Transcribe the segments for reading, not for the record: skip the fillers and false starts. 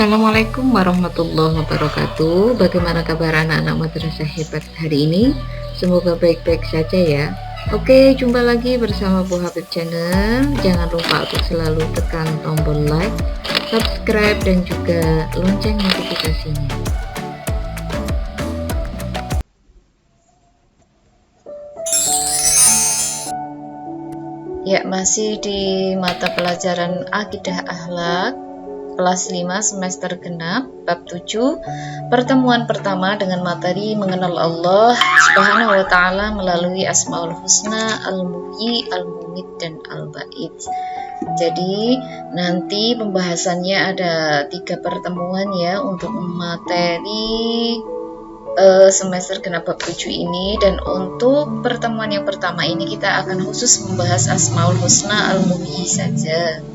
Assalamualaikum warahmatullahi wabarakatuh. Bagaimana kabar anak-anak madrasah hebat hari ini? Semoga baik-baik saja ya. Oke, jumpa lagi bersama Bu Habib Channel. Jangan lupa untuk selalu tekan tombol like, subscribe, dan juga lonceng notifikasinya. Ya, masih di mata pelajaran Akidah Akhlak kelas 5 semester genap bab 7, pertemuan pertama dengan materi mengenal Allah Subhanahu wa taala melalui Asmaul Husna, Al-Muhyi, Al-Mumit, dan Al-Ba'id. Jadi nanti pembahasannya ada 3 pertemuan ya untuk materi semester genap bab 7 ini, dan untuk pertemuan yang pertama ini kita akan khusus membahas Asmaul Husna, Al-Muhyi saja.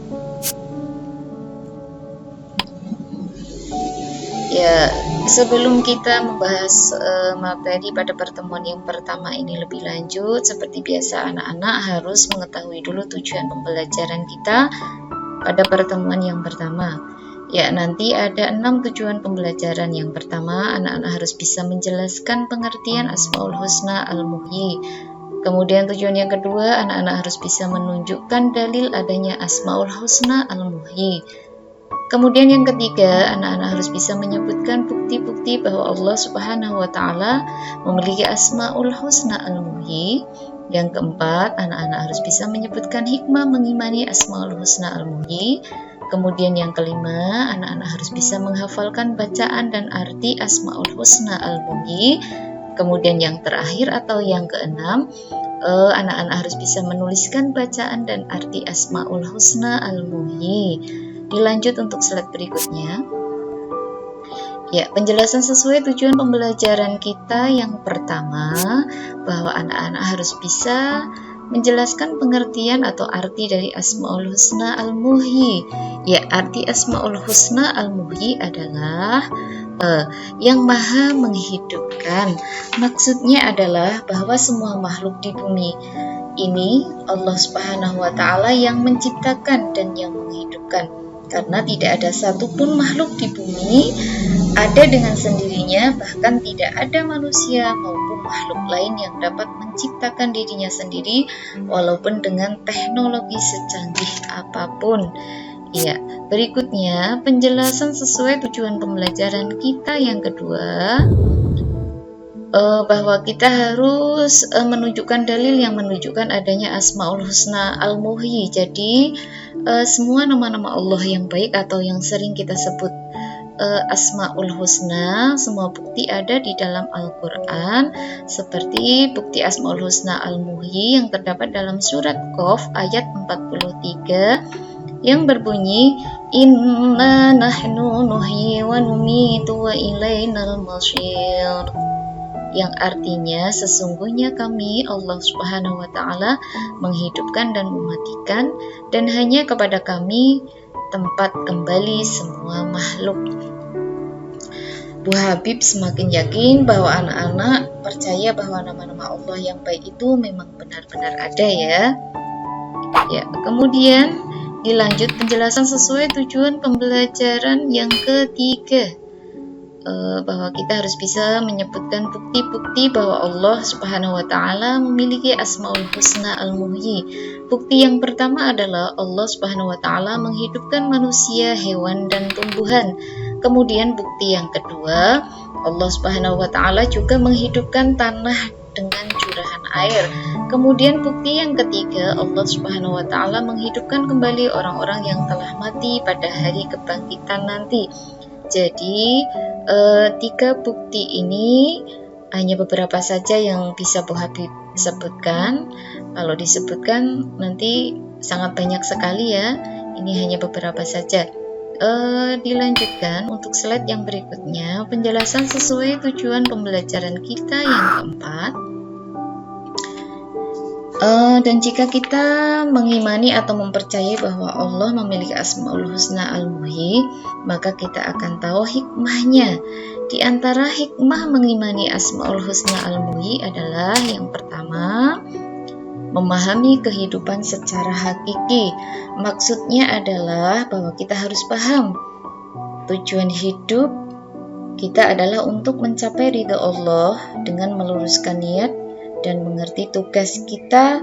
Ya, sebelum kita membahas materi pada pertemuan yang pertama ini lebih lanjut, seperti biasa anak-anak harus mengetahui dulu tujuan pembelajaran kita pada pertemuan yang pertama. Ya, nanti ada 6 tujuan pembelajaran. Yang pertama, anak-anak harus bisa menjelaskan pengertian Asmaul Husna, Al-Muhyi. Kemudian tujuan yang kedua, anak-anak harus bisa menunjukkan dalil adanya Asmaul Husna, Al-Muhyi. Kemudian yang ketiga, anak-anak harus bisa menyebutkan bukti-bukti bahwa Allah Subhanahu wa taala memiliki Asmaul Husna, Al-Muhyi. Yang keempat, anak-anak harus bisa menyebutkan hikmah mengimani Asmaul Husna, Al-Muhyi. Kemudian yang kelima, anak-anak harus bisa menghafalkan bacaan dan arti Asmaul Husna, Al-Muhyi. Kemudian yang terakhir atau yang keenam, anak-anak harus bisa menuliskan bacaan dan arti Asmaul Husna, Al-Muhyi. Dilanjut untuk slide berikutnya. Ya, penjelasan sesuai tujuan pembelajaran kita yang pertama, bahwa anak-anak harus bisa menjelaskan pengertian atau arti dari Asmaul Husna, Al-Muhyi. Ya, arti Asmaul Husna, Al-Muhyi adalah yang maha menghidupkan. Maksudnya adalah bahwa semua makhluk di bumi ini Allah Subhanahu wa taala yang menciptakan dan yang menghidupkan. Karena tidak ada satupun makhluk di bumi ada dengan sendirinya, bahkan tidak ada manusia maupun makhluk lain yang dapat menciptakan dirinya sendiri walaupun dengan teknologi secanggih apapun. Ya, berikutnya penjelasan sesuai tujuan pembelajaran kita yang kedua, bahwa kita harus menunjukkan dalil yang menunjukkan adanya Asmaul Husna, Al-Muhyi. Jadi semua nama-nama Allah yang baik atau yang sering kita sebut Asmaul Husna, semua bukti ada di dalam Al-Quran, seperti bukti Asmaul Husna, Al-Muhyi yang terdapat dalam surat Qaf ayat 43 yang berbunyi, Inna nahnu nuhyi wa numitu wa ilainal masir, yang artinya sesungguhnya kami Allah Subhanahu wa taala menghidupkan dan mematikan, dan hanya kepada kami tempat kembali semua makhluk. Bu Habib semakin yakin bahwa anak-anak percaya bahwa nama-nama Allah yang baik itu memang benar-benar ada ya. Ya, kemudian dilanjut penjelasan sesuai tujuan pembelajaran yang ketiga, bahwa kita harus bisa menyebutkan bukti-bukti bahwa Allah Subhanahu wa taala memiliki Asmaul Husna, Al-Muhyi. Bukti yang pertama adalah Allah Subhanahu wa taala menghidupkan manusia, hewan, dan tumbuhan. Kemudian bukti yang kedua, Allah Subhanahu wa taala juga menghidupkan tanah dengan curahan air. Kemudian bukti yang ketiga, Allah Subhanahu wa taala menghidupkan kembali orang-orang yang telah mati pada hari kebangkitan nanti. Jadi 3 bukti ini hanya beberapa saja yang bisa Bu Habib sebutkan. Kalau disebutkan nanti sangat banyak sekali ya. Ini hanya beberapa saja. Dilanjutkan untuk slide yang berikutnya, penjelasan sesuai tujuan pembelajaran kita yang keempat. Dan jika kita mengimani atau mempercayai bahwa Allah memiliki Asmaul Husna, Al-Muhyi, maka kita akan tahu hikmahnya. Di antara hikmah mengimani Asmaul Husna, Al-Muhyi adalah yang pertama, memahami kehidupan secara hakiki. Maksudnya adalah bahwa kita harus paham tujuan hidup kita adalah untuk mencapai ridha Allah dengan meluruskan niat dan mengerti tugas kita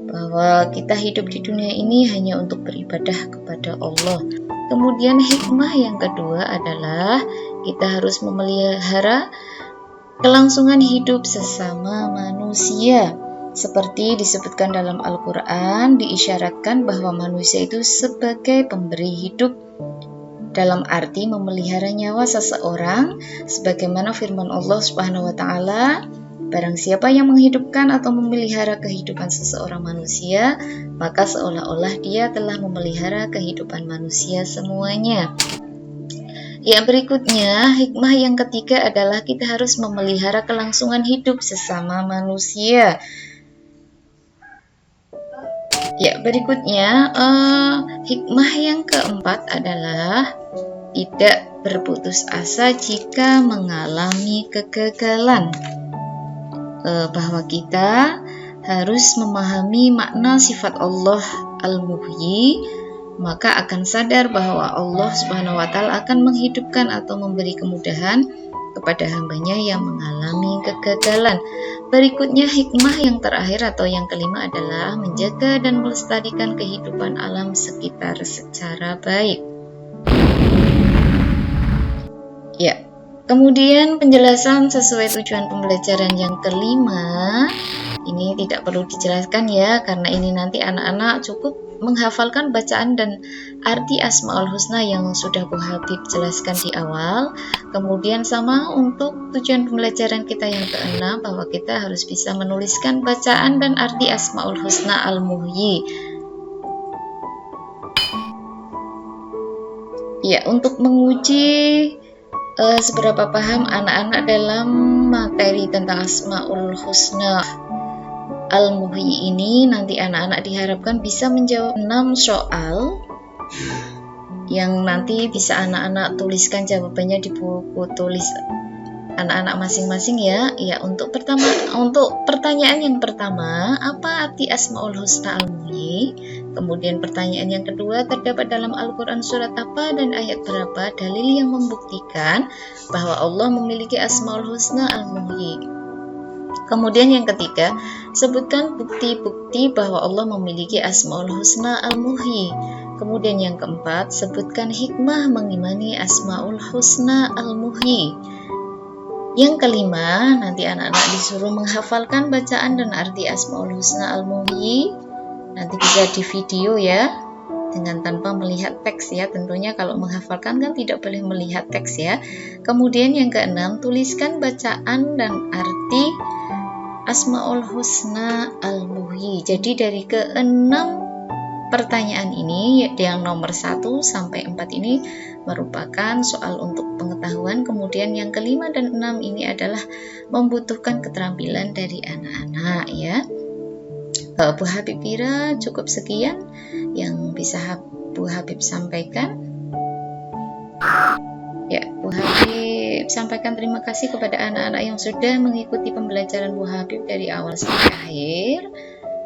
bahwa kita hidup di dunia ini hanya untuk beribadah kepada Allah. Kemudian hikmah yang kedua adalah kita harus memelihara kelangsungan hidup sesama manusia. Seperti disebutkan dalam Al-Quran, diisyaratkan bahwa manusia itu sebagai pemberi hidup dalam arti memelihara nyawa seseorang, sebagaimana firman Allah Subhanahu wa taala, barang siapa yang menghidupkan atau memelihara kehidupan seseorang manusia, maka seolah-olah dia telah memelihara kehidupan manusia semuanya. Yang berikutnya, hikmah yang ketiga adalah kita harus memelihara kelangsungan hidup sesama manusia. Ya, berikutnya hikmah yang keempat adalah tidak berputus asa jika mengalami kegagalan. Bahwa kita harus memahami makna sifat Allah Al-Muhyi, maka akan sadar bahwa Allah Subhanahu wa taala akan menghidupkan atau memberi kemudahan kepada hambanya yang mengalami kegagalan. Berikutnya hikmah yang terakhir atau yang kelima adalah menjaga dan melestarikan kehidupan alam sekitar secara baik. Ya, kemudian penjelasan sesuai tujuan pembelajaran yang kelima, ini tidak perlu dijelaskan ya, karena ini nanti anak-anak cukup menghafalkan bacaan dan arti Asmaul Husna yang sudah Bu Habib jelaskan di awal. Kemudian sama untuk tujuan pembelajaran kita yang keenam, bahwa kita harus bisa menuliskan bacaan dan arti Asmaul Husna Al-Muhyi. Ya, untuk menguji seberapa paham anak-anak dalam materi tentang Asmaul Husna Al-Muhyi ini, nanti anak-anak diharapkan bisa menjawab 6 soal yang nanti bisa anak-anak tuliskan jawabannya di buku tulis anak-anak masing-masing ya. Ya, untuk pertanyaan yang pertama, apa arti Asmaul Husna Al-Muhyi? Kemudian pertanyaan yang kedua, terdapat dalam Al-Quran surat apa dan ayat berapa dalil yang membuktikan bahwa Allah memiliki Asmaul Husna Al-Muhyi? Kemudian yang ketiga, sebutkan bukti-bukti bahwa Allah memiliki Asmaul Husna Al-Muhyi. Kemudian yang keempat, sebutkan hikmah mengimani Asmaul Husna Al-Muhyi. Yang kelima, nanti anak-anak disuruh menghafalkan bacaan dan arti Asmaul Husna Al-Muhyi. Nanti bisa di video ya, dengan tanpa melihat teks ya. Tentunya kalau menghafalkan kan tidak boleh melihat teks ya. Kemudian yang keenam, tuliskan bacaan dan arti Asmaul Husna Al-Muhyi. Jadi dari keenam pertanyaan ini, yang nomor 1 sampai 4 ini merupakan soal untuk pengetahuan. Kemudian yang kelima dan 6 ini adalah membutuhkan keterampilan dari anak-anak ya. Bu Habib kira cukup sekian yang bisa Bu Habib sampaikan. Ya, Bu Habib sampaikan terima kasih kepada anak-anak yang sudah mengikuti pembelajaran Bu Habib dari awal sampai akhir.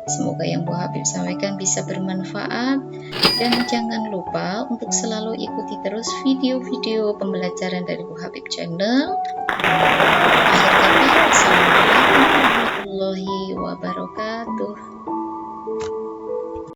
Semoga yang Bu Habib sampaikan bisa bermanfaat, dan jangan lupa untuk selalu ikuti terus video-video pembelajaran dari Bu Habib Channel. Akhir kata, Assalamualaikum warahmatullahi wabarakatuh.